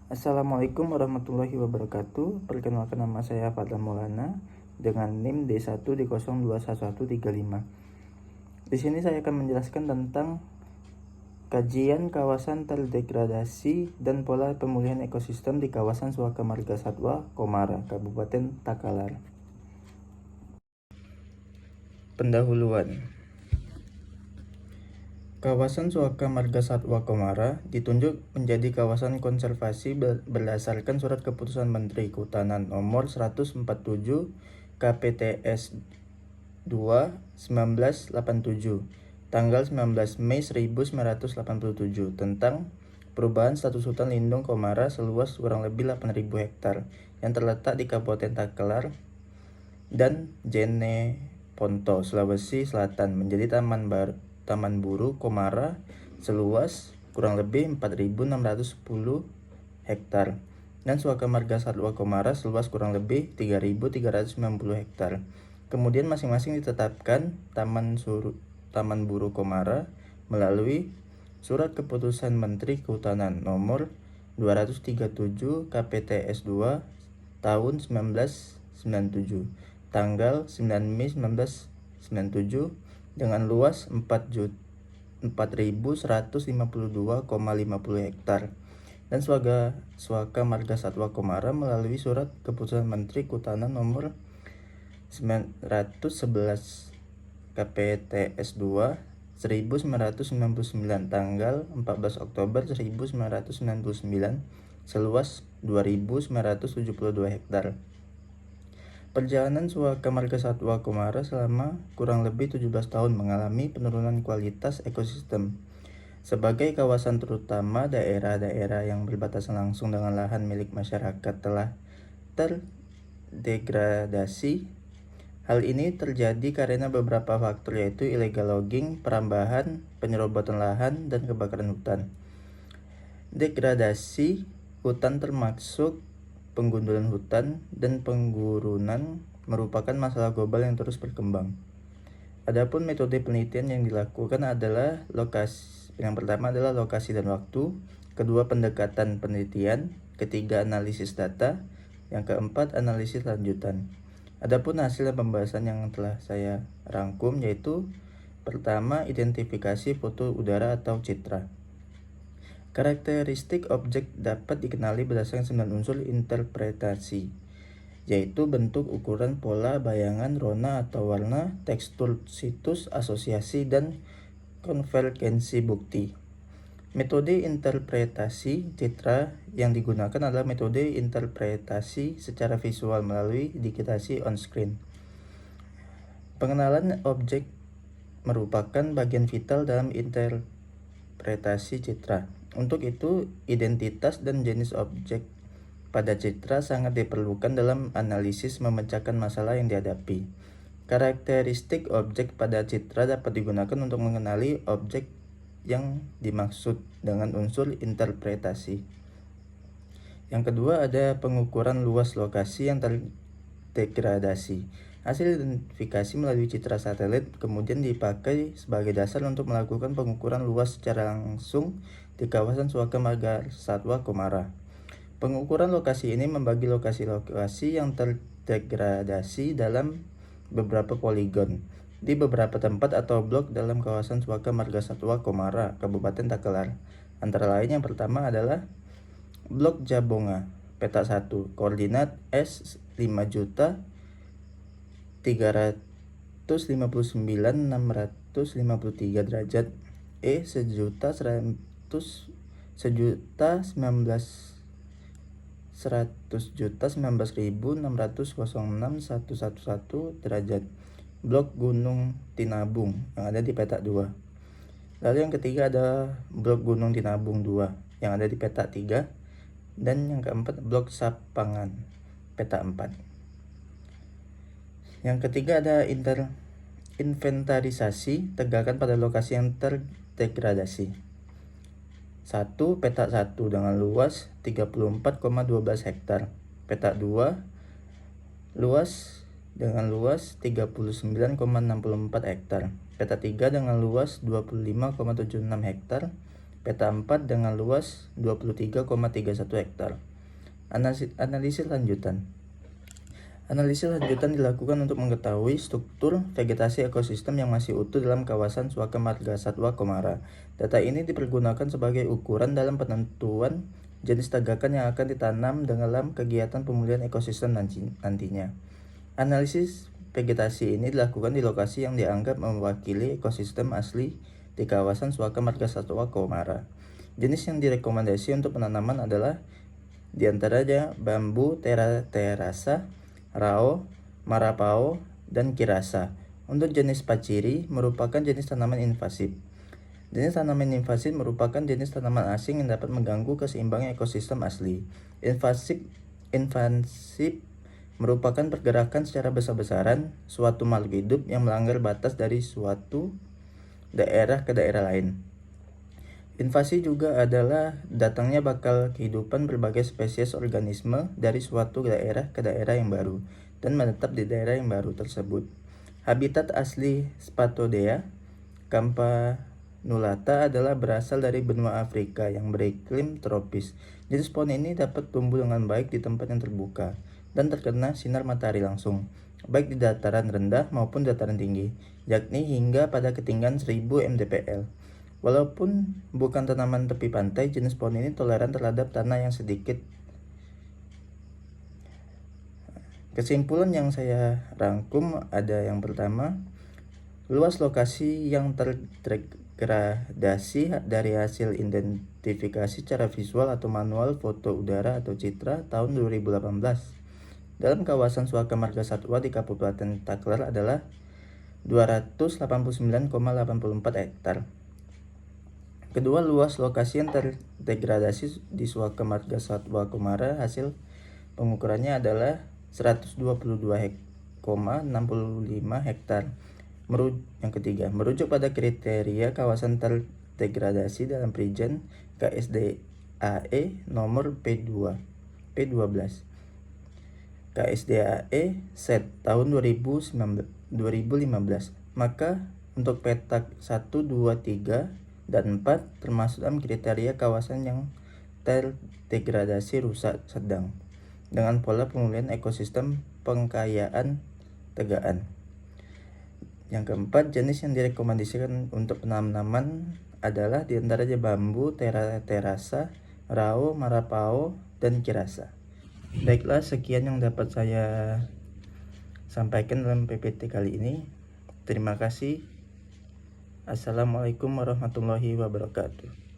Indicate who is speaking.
Speaker 1: Assalamualaikum warahmatullahi wabarakatuh. Perkenalkan, nama saya Fadlan Maulana dengan NIM D1 di 021135. Di sini saya akan menjelaskan tentang kajian kawasan terdegradasi dan pola pemulihan ekosistem di kawasan Suaka Marga Satwa Komara, Kabupaten Takalar. Pendahuluan. Kawasan Suaka Marga Satwa Komara ditunjuk menjadi kawasan konservasi berdasarkan Surat Keputusan Menteri Kehutanan Nomor 147 KPTS 2 1987 tanggal 19 Mei 1987 tentang perubahan status hutan lindung Komara seluas kurang lebih 8.000 hektar yang terletak di Kabupaten Takalar dan Jeneponto, Sulawesi Selatan menjadi Taman Buru Komara seluas kurang lebih 4.610 hektar dan Suaka Marga Satwa Komara seluas kurang lebih 3.390 hektar. Kemudian masing-masing ditetapkan Taman Buru Komara melalui Surat Keputusan Menteri Kehutanan Nomor 237 KPTS 2 tahun 1997 tanggal 9 Mei 1997 dengan luas 4.152,50 hektar dan Suaka Marga Satwa Komara melalui Surat Keputusan Menteri Kehutanan Nomor 911 KPTS 2 1999 tanggal 14 Oktober 1999 seluas 2.972 hektar. Perjalanan Suaka Marga Satwa Komara selama kurang lebih 17 tahun mengalami penurunan kualitas ekosistem. Sebagai kawasan terutama daerah-daerah yang berbatasan langsung dengan lahan milik masyarakat telah terdegradasi. Hal ini terjadi karena beberapa faktor, yaitu illegal logging, perambahan, penyerobotan lahan, dan kebakaran hutan. Degradasi hutan termasuk penggundulan hutan dan penggurunan merupakan masalah global yang terus berkembang. Adapun metode penelitian yang dilakukan adalah yang pertama adalah lokasi dan waktu, kedua pendekatan penelitian, ketiga analisis data, yang keempat analisis lanjutan. Adapun hasil pembahasan yang telah saya rangkum yaitu pertama, identifikasi foto udara atau citra. Karakteristik objek dapat dikenali berdasarkan 9 unsur interpretasi, yaitu bentuk, ukuran, pola, bayangan, rona atau warna, tekstur situs, asosiasi, dan konvergensi bukti. Metode interpretasi citra yang digunakan adalah metode interpretasi secara visual melalui digitasi on-screen. Pengenalan objek merupakan bagian vital dalam interpretasi citra. Untuk itu, identitas dan jenis objek pada citra sangat diperlukan dalam analisis memecahkan masalah yang dihadapi. Karakteristik objek pada citra dapat digunakan untuk mengenali objek yang dimaksud dengan unsur interpretasi. Yang kedua ada pengukuran luas lokasi yang terdegradasi. Hasil identifikasi melalui citra satelit kemudian dipakai sebagai dasar untuk melakukan pengukuran luas secara langsung di kawasan Suaka Marga Satwa Komara. Pengukuran lokasi ini membagi lokasi-lokasi yang terdegradasi dalam beberapa poligon di beberapa tempat atau blok dalam kawasan Suaka Marga Satwa Komara, Kabupaten Takalar. Antara lain yang pertama adalah Blok Jabonga, peta 1, koordinat S 5.359.653 derajat, E 1.100.19.606.111 derajat, Blok Gunung Tinabung yang ada di peta 2. Lalu yang ketiga ada Blok Gunung Tinabung 2 yang ada di peta 3. Dan yang keempat Blok Sapangan, peta 4. Yang ketiga ada inventarisasi tegakkan pada lokasi yang terdegradasi. 1. Peta 1 dengan luas 34,12 hektar. Peta 2 dengan luas 39,64 hektar. Peta 3 dengan luas 25,76 hektar. peta 4 dengan luas 23,31 hektar. Analisis lanjutan. Analisis lanjutan dilakukan untuk mengetahui struktur vegetasi ekosistem yang masih utuh dalam kawasan Suaka Marga Satwa Komara. Data ini dipergunakan sebagai ukuran dalam penentuan jenis tagakan yang akan ditanam dalam kegiatan pemulihan ekosistem nantinya. Analisis vegetasi ini dilakukan di lokasi yang dianggap mewakili ekosistem asli di kawasan Suaka Marga Satwa Komara. Jenis yang direkomendasi untuk penanaman adalah diantaranya bambu terasa, rao, marapao, dan kirasa. Untuk jenis paciri merupakan jenis tanaman invasif. Jenis tanaman invasif merupakan jenis tanaman asing yang dapat mengganggu keseimbangan ekosistem asli. Invasif merupakan pergerakan secara besar-besaran suatu makhluk hidup yang melanggar batas dari suatu daerah ke daerah lain. Invasi juga adalah datangnya bakal kehidupan berbagai spesies organisme dari suatu daerah ke daerah yang baru dan menetap di daerah yang baru tersebut. Habitat asli Spathodea campanulata adalah berasal dari benua Afrika yang beriklim tropis. Jenis pohon ini dapat tumbuh dengan baik di tempat yang terbuka dan terkena sinar matahari langsung, baik di dataran rendah maupun dataran tinggi, yakni hingga pada ketinggian 1000 mdpl. Walaupun bukan tanaman tepi pantai, jenis pohon ini toleran terhadap tanah yang sedikit. Kesimpulan yang saya rangkum ada yang pertama, luas lokasi yang terdegradasi dari hasil identifikasi secara visual atau manual foto udara atau citra tahun 2018 dalam kawasan Suaka Marga Satwa di Kabupaten Taklar adalah 289,84 hektar. Kedua, luas lokasi yang terdegradasi di Suaka Marga Satwa Komara hasil pengukurannya adalah 122,65 hektar. Yang ketiga, merujuk pada kriteria kawasan terdegradasi dalam Prijen KSDAE nomor P12 KSDAE Set tahun 2015. Maka untuk petak 1, 2, 3 dan 4 termasuk dalam kriteria kawasan yang terdegradasi rusak sedang dengan pola pemulihan ekosistem pengkayaan tegaan. Yang keempat, jenis yang direkomendasikan untuk penanaman adalah diantaranya bambu terasa, rao, marapao, dan kirasa. Baiklah, sekian yang dapat saya sampaikan dalam PPT kali ini. Terima kasih. Assalamualaikum warahmatullahi wabarakatuh.